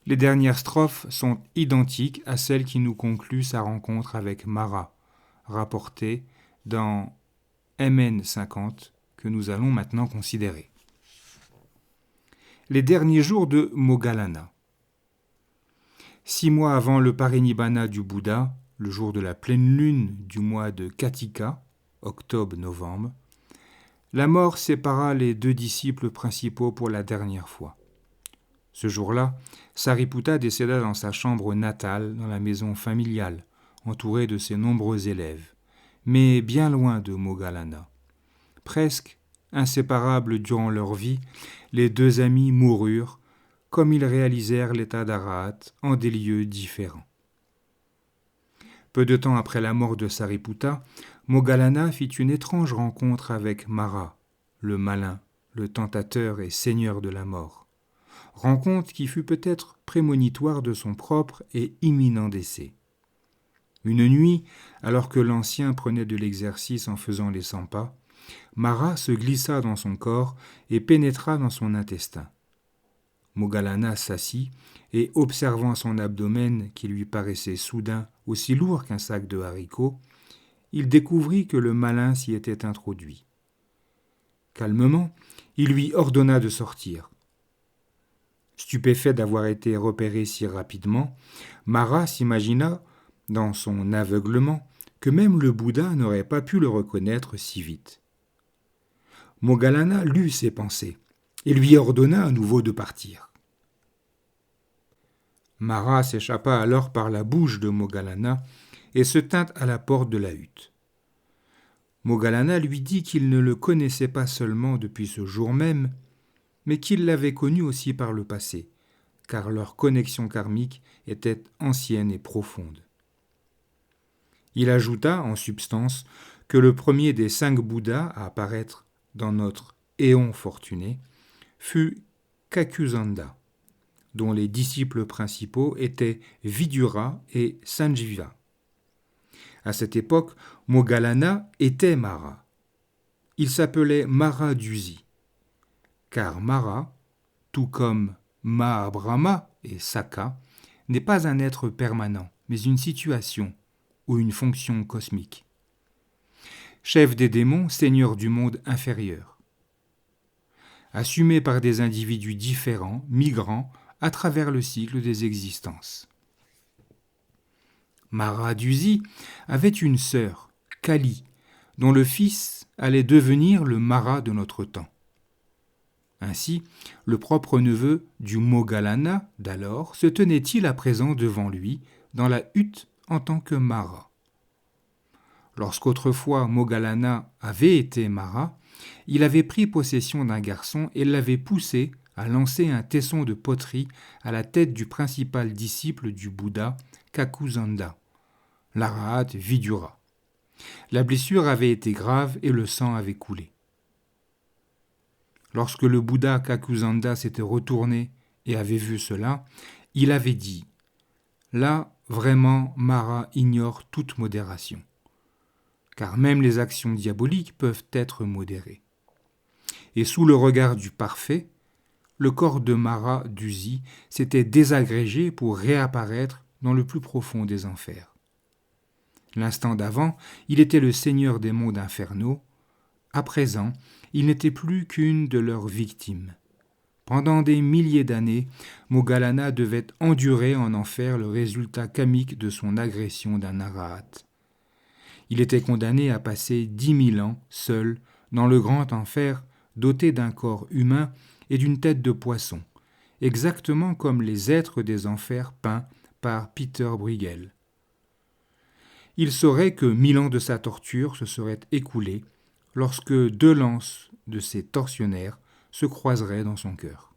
Les dernières strophes sont identiques à celles qui nous concluent sa rencontre avec Mara, rapportée dans MN 50, que nous allons maintenant considérer. Les derniers jours de Moggallana. 6 mois avant le parinibbana du Bouddha, le jour de la pleine lune du mois de Katika, octobre-novembre, la mort sépara les 2 disciples principaux pour la dernière fois. Ce jour-là, Sariputta décéda dans sa chambre natale, dans la maison familiale, entouré de ses nombreux élèves, mais bien loin de Moggallana. Presque inséparables durant leur vie, les 2 amis moururent, comme ils réalisèrent l'état d'arahat en des lieux différents. Peu de temps après la mort de Sariputta, Moggallana fit une étrange rencontre avec Mara, le malin, le tentateur et seigneur de la mort. Rencontre qui fut peut-être prémonitoire de son propre et imminent décès. Une nuit, alors que l'ancien prenait de l'exercice en faisant les 100 pas, Mara se glissa dans son corps et pénétra dans son intestin. Moggallana s'assit et, observant son abdomen qui lui paraissait soudain aussi lourd qu'un sac de haricots, il découvrit que le malin s'y était introduit. Calmement, il lui ordonna de sortir. Stupéfait d'avoir été repéré si rapidement, Mara s'imagina, dans son aveuglement, que même le Bouddha n'aurait pas pu le reconnaître si vite. Moggallana lut ses pensées et lui ordonna à nouveau de partir. Mara s'échappa alors par la bouche de Moggallana et se tint à la porte de la hutte. Moggallana lui dit qu'il ne le connaissait pas seulement depuis ce jour même, mais qu'il l'avait connu aussi par le passé, car leur connexion karmique était ancienne et profonde. Il ajouta, en substance, que le premier des 5 Bouddhas à apparaître dans notre éon fortuné fut Kakusanda, dont les disciples principaux étaient Vidura et Sanjiva. À cette époque, Moggallana était Mara. Il s'appelait Mara Duzi, car Mara, tout comme Mahabrahma et Saka, n'est pas un être permanent, mais une situation ou une fonction cosmique. Chef des démons, seigneur du monde inférieur. Assumé par des individus différents, migrants, à travers le cycle des existences. Mara Duzi avait une sœur, Kali, dont le fils allait devenir le Mara de notre temps. Ainsi, le propre neveu du Moggallana d'alors se tenait-il à présent devant lui, dans la hutte en tant que Mara. Lorsqu'autrefois Moggallana avait été Mara, il avait pris possession d'un garçon et l'avait poussé à lancer un tesson de poterie à la tête du principal disciple du Bouddha, Kakusanda, l'Arahat Vidura. La blessure avait été grave et le sang avait coulé. Lorsque le Bouddha Kakusanda s'était retourné et avait vu cela, il avait dit « Là, vraiment, Mara ignore toute modération, car même les actions diaboliques peuvent être modérées. » Et sous le regard du parfait, le corps de Mara Duzi s'était désagrégé pour réapparaître dans le plus profond des enfers. L'instant d'avant, il était le seigneur des mondes infernaux. À présent, il n'était plus qu'une de leurs victimes. Pendant des milliers d'années, Moggallana devait endurer en enfer le résultat kamique de son agression d'un arahat. Il était condamné à passer 10 000 ans seul dans le grand enfer, doté d'un corps humain et d'une tête de poisson, exactement comme les êtres des enfers peints par Peter Bruegel. Il saurait que 1000 ans de sa torture se seraient écoulés lorsque 2 lances de ces tortionnaires se croiseraient dans son cœur.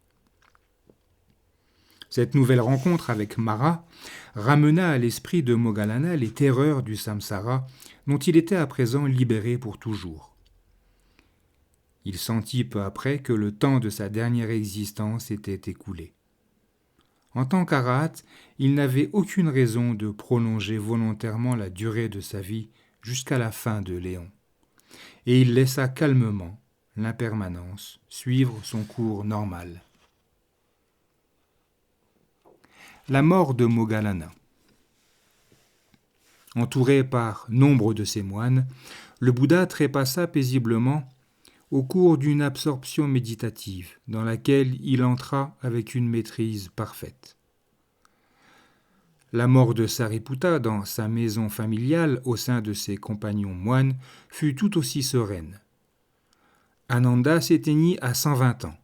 Cette nouvelle rencontre avec Mara ramena à l'esprit de Moggallana les terreurs du samsara dont il était à présent libéré pour toujours. Il sentit peu après que le temps de sa dernière existence était écoulé. En tant qu'arahat, il n'avait aucune raison de prolonger volontairement la durée de sa vie jusqu'à la fin de l'éon. Et il laissa calmement l'impermanence suivre son cours normal. La mort de Moggallana. Entouré par nombre de ses moines, le Bouddha trépassa paisiblement au cours d'une absorption méditative dans laquelle il entra avec une maîtrise parfaite. La mort de Sariputta dans sa maison familiale au sein de ses compagnons moines fut tout aussi sereine. Ananda s'éteignit à 120 ans.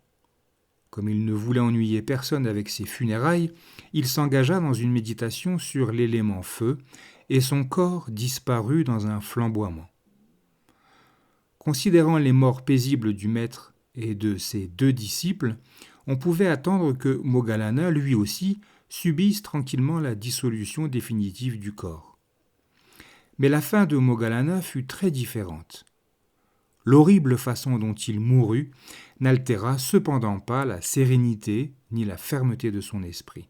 Comme il ne voulait ennuyer personne avec ses funérailles, il s'engagea dans une méditation sur l'élément feu et son corps disparut dans un flamboiement. Considérant les morts paisibles du maître et de ses 2 disciples, on pouvait attendre que Moggallana, lui aussi, subisse tranquillement la dissolution définitive du corps. Mais la fin de Moggallana fut très différente. L'horrible façon dont il mourut n'altéra cependant pas la sérénité ni la fermeté de son esprit.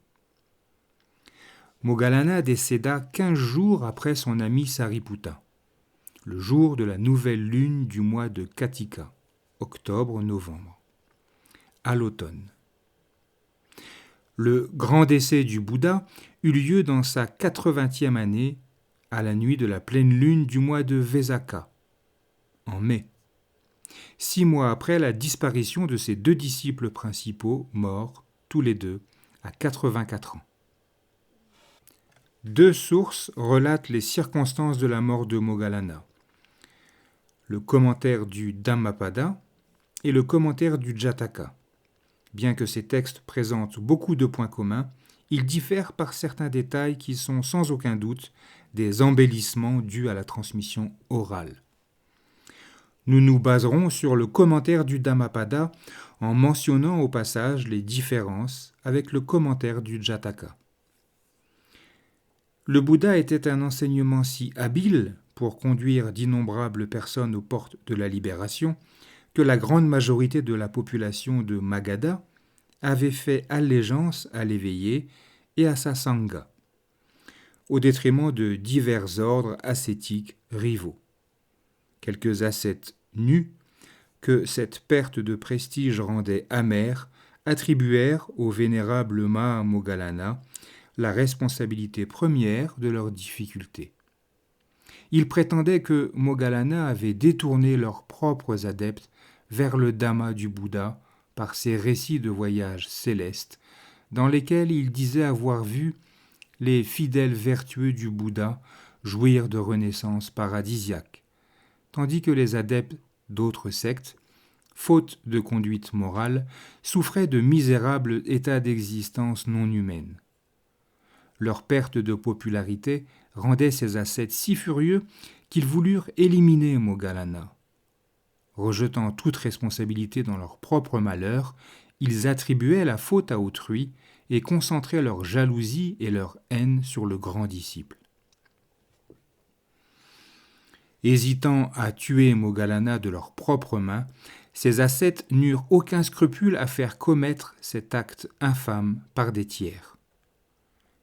Moggallana décéda 15 jours après son ami Sariputta, le jour de la nouvelle lune du mois de Katika, octobre-novembre, à l'automne. Le grand décès du Bouddha eut lieu dans sa 80e année, à la nuit de la pleine lune du mois de Vesakha, en mai. 6 mois après la disparition de ses 2 disciples principaux, morts, tous les deux, à 84 ans. 2 sources relatent les circonstances de la mort de Moggallana. Le commentaire du Dhammapada et le commentaire du Jataka. Bien que ces textes présentent beaucoup de points communs, ils diffèrent par certains détails qui sont sans aucun doute des embellissements dus à la transmission orale. Nous nous baserons sur le commentaire du Dhammapada en mentionnant au passage les différences avec le commentaire du Jataka. Le Bouddha était un enseignement si habile pour conduire d'innombrables personnes aux portes de la libération que la grande majorité de la population de Magadha avait fait allégeance à l'éveillé et à sa sangha, au détriment de divers ordres ascétiques rivaux. Quelques ascètes nus, que cette perte de prestige rendait amère, attribuèrent au vénérable Maha Moggallana la responsabilité première de leurs difficultés. Ils prétendaient que Moggallana avait détourné leurs propres adeptes vers le Dhamma du Bouddha par ses récits de voyages célestes, dans lesquels il disait avoir vu les fidèles vertueux du Bouddha jouir de renaissances paradisiaques, tandis que les adeptes d'autres sectes, faute de conduite morale, souffraient de misérables états d'existence non humaines. Leur perte de popularité rendait ces ascètes si furieux qu'ils voulurent éliminer Moggallana. Rejetant toute responsabilité dans leur propre malheur, ils attribuaient la faute à autrui et concentraient leur jalousie et leur haine sur le grand disciple. Hésitant à tuer Moggallana de leurs propres mains, ces ascètes n'eurent aucun scrupule à faire commettre cet acte infâme par des tiers.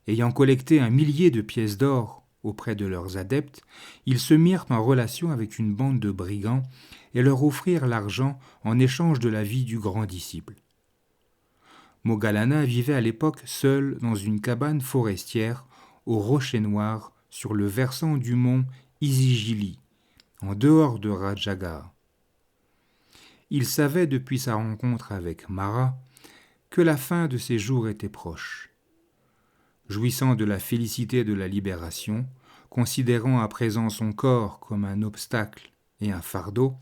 Ayant collecté 1 millier de pièces d'or auprès de leurs adeptes, ils se mirent en relation avec une bande de brigands et leur offrirent l'argent en échange de la vie du grand disciple. Moggallana vivait à l'époque seul dans une cabane forestière au Rocher Noir sur le versant du mont Isigili, en dehors de Rajagaha. Il savait depuis sa rencontre avec Mara que la fin de ses jours était proche. Jouissant de la félicité de la libération, considérant à présent son corps comme un obstacle et un fardeau,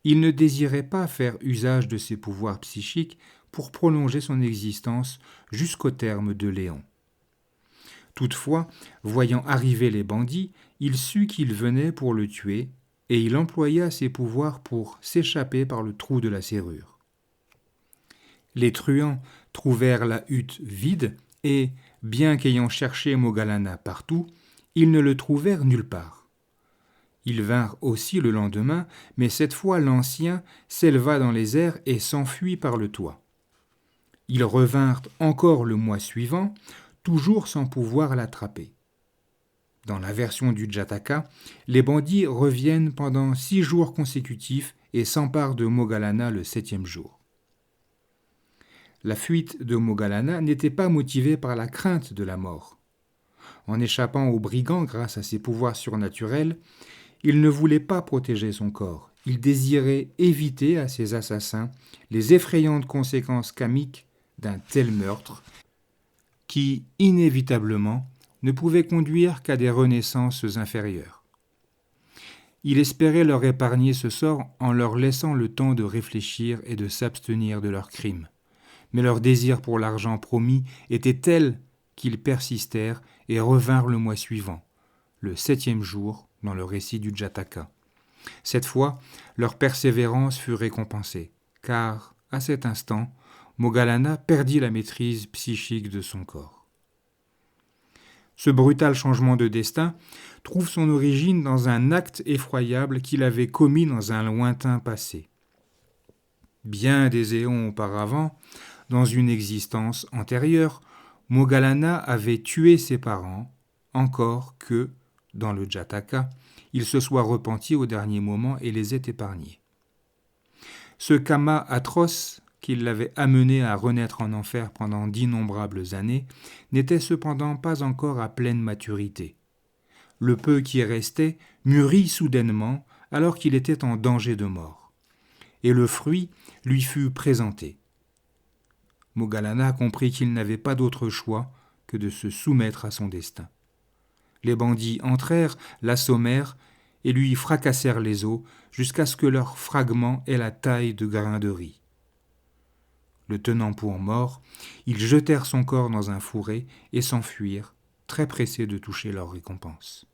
il ne désirait pas faire usage de ses pouvoirs psychiques pour prolonger son existence jusqu'au terme de l'éon. Toutefois, voyant arriver les bandits, il sut qu'ils venaient pour le tuer et il employa ses pouvoirs pour s'échapper par le trou de la serrure. Les truands trouvèrent la hutte vide et, bien qu'ayant cherché Moggallana partout, ils ne le trouvèrent nulle part. Ils vinrent aussi le lendemain, mais cette fois l'ancien s'éleva dans les airs et s'enfuit par le toit. Ils revinrent encore le mois suivant, toujours sans pouvoir l'attraper. Dans la version du Jataka, les bandits reviennent pendant 6 jours consécutifs et s'emparent de Moggallana le 7e jour. La fuite de Moggallana n'était pas motivée par la crainte de la mort. En échappant aux brigands grâce à ses pouvoirs surnaturels, il ne voulait pas protéger son corps. Il désirait éviter à ses assassins les effrayantes conséquences kamiques d'un tel meurtre qui, inévitablement, ne pouvait conduire qu'à des renaissances inférieures. Il espérait leur épargner ce sort en leur laissant le temps de réfléchir et de s'abstenir de leurs crimes. Mais leur désir pour l'argent promis était tel qu'ils persistèrent et revinrent le mois suivant, le 7e jour dans le récit du Jataka. Cette fois, leur persévérance fut récompensée, car, à cet instant, Moggallana perdit la maîtrise psychique de son corps. Ce brutal changement de destin trouve son origine dans un acte effroyable qu'il avait commis dans un lointain passé. Bien des éons auparavant, dans une existence antérieure, Moggallana avait tué ses parents, encore que, dans le Jataka, il se soit repenti au dernier moment et les ait épargnés. Ce karma atroce qui l'avait amené à renaître en enfer pendant d'innombrables années n'était cependant pas encore à pleine maturité. Le peu qui restait mûrit soudainement alors qu'il était en danger de mort. Et le fruit lui fut présenté. Moggallana comprit qu'il n'avait pas d'autre choix que de se soumettre à son destin. Les bandits entrèrent, l'assommèrent et lui fracassèrent les os jusqu'à ce que leurs fragments aient la taille de grains de riz. Le tenant pour mort, ils jetèrent son corps dans un fourré et s'enfuirent, très pressés de toucher leur récompense.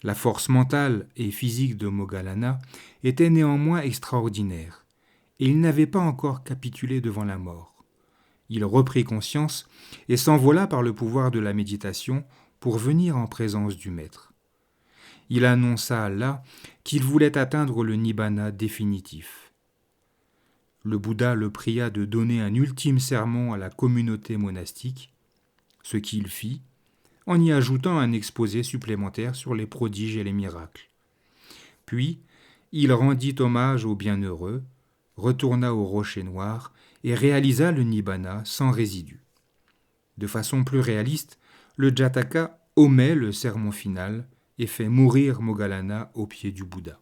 La force mentale et physique de Moggallana était néanmoins extraordinaire, et il n'avait pas encore capitulé devant la mort. Il reprit conscience et s'envola par le pouvoir de la méditation pour venir en présence du Maître. Il annonça là qu'il voulait atteindre le Nibbana définitif. Le Bouddha le pria de donner un ultime sermon à la communauté monastique, ce qu'il fit, en y ajoutant un exposé supplémentaire sur les prodiges et les miracles. Puis, il rendit hommage au bienheureux, retourna au rocher noir et réalisa le Nibbana sans résidu. De façon plus réaliste, le Jataka omet le sermon final et fait mourir Moggallana aux pieds du Bouddha.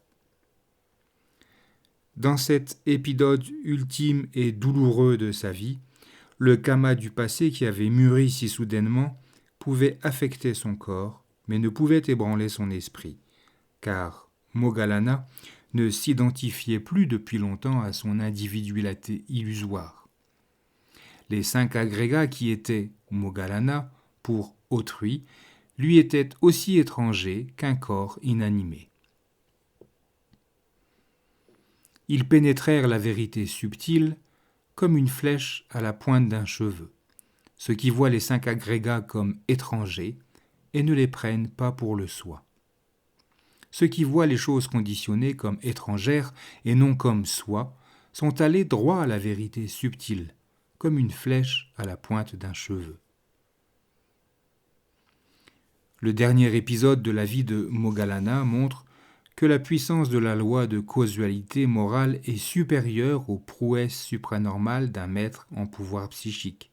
Dans cet épisode ultime et douloureux de sa vie, le karma du passé qui avait mûri si soudainement pouvait affecter son corps, mais ne pouvait ébranler son esprit, car Moggallana ne s'identifiait plus depuis longtemps à son individualité illusoire. Les 5 agrégats qui étaient Moggallana pour autrui lui étaient aussi étrangers qu'un corps inanimé. Ils pénétrèrent la vérité subtile comme une flèche à la pointe d'un cheveu, ceux qui voient les 5 agrégats comme étrangers et ne les prennent pas pour le soi. Ceux qui voient les choses conditionnées comme étrangères et non comme soi sont allés droit à la vérité subtile, comme une flèche à la pointe d'un cheveu. Le dernier épisode de la vie de Moggallana montre que la puissance de la loi de causalité morale est supérieure aux prouesses supranormales d'un maître en pouvoir psychique.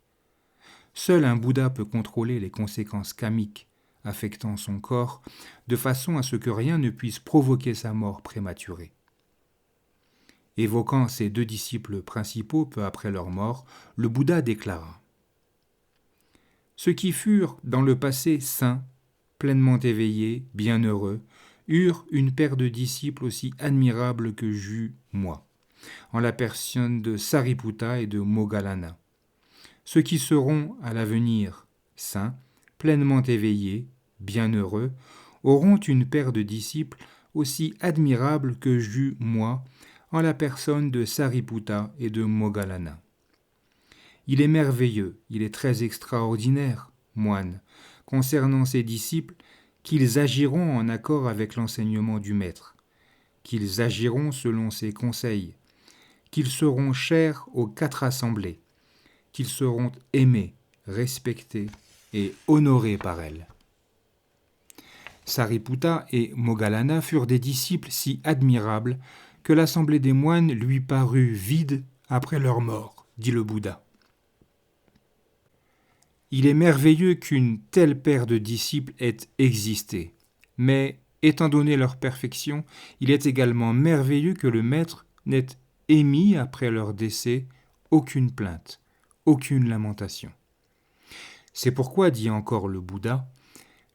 Seul un Bouddha peut contrôler les conséquences kamiques affectant son corps de façon à ce que rien ne puisse provoquer sa mort prématurée. Évoquant ses 2 disciples principaux peu après leur mort, le Bouddha déclara : « Ceux qui furent dans le passé saints, pleinement éveillés, bienheureux, eurent une paire de disciples aussi admirables que j'eus, moi, en la personne de Sariputta et de Moggallana. Ceux qui seront à l'avenir saints, pleinement éveillés, bienheureux, auront une paire de disciples aussi admirables que j'eus, moi, en la personne de Sariputta et de Moggallana. Il est merveilleux, il est très extraordinaire, moine, concernant ses disciples, qu'ils agiront en accord avec l'enseignement du Maître, qu'ils agiront selon ses conseils, qu'ils seront chers aux 4 assemblées, qu'ils seront aimés, respectés et honorés par elles. Sariputta et Moggallana furent des disciples si admirables que l'assemblée des moines lui parut vide après leur mort, dit le Bouddha. Il est merveilleux qu'une telle paire de disciples ait existé, mais, étant donné leur perfection, il est également merveilleux que le Maître n'ait émis après leur décès aucune plainte, aucune lamentation. C'est pourquoi, dit encore le Bouddha,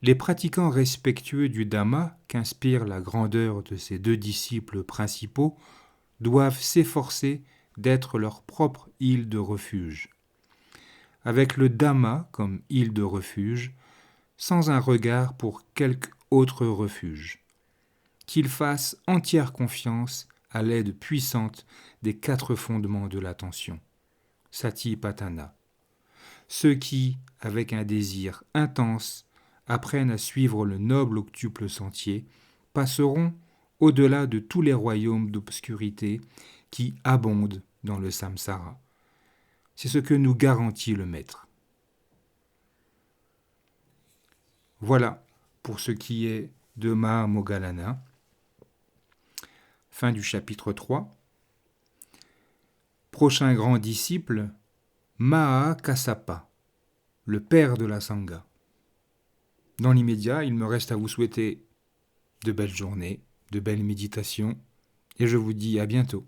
les pratiquants respectueux du Dhamma qu'inspire la grandeur de ces 2 disciples principaux doivent s'efforcer d'être leur propre île de refuge. Avec le Dhamma comme île de refuge, sans un regard pour quelque autre refuge. Qu'ils fassent entière confiance à l'aide puissante des 4 fondements de l'attention. Satipatthana. Ceux qui, avec un désir intense, apprennent à suivre le noble octuple sentier, passeront au-delà de tous les royaumes d'obscurité qui abondent dans le samsara. C'est ce que nous garantit le Maître. Voilà pour ce qui est de Mahamogalana. Fin du chapitre 3. Prochain grand disciple, Maha Kassapa, le père de la Sangha. Dans l'immédiat, il me reste à vous souhaiter de belles journées, de belles méditations, et je vous dis à bientôt.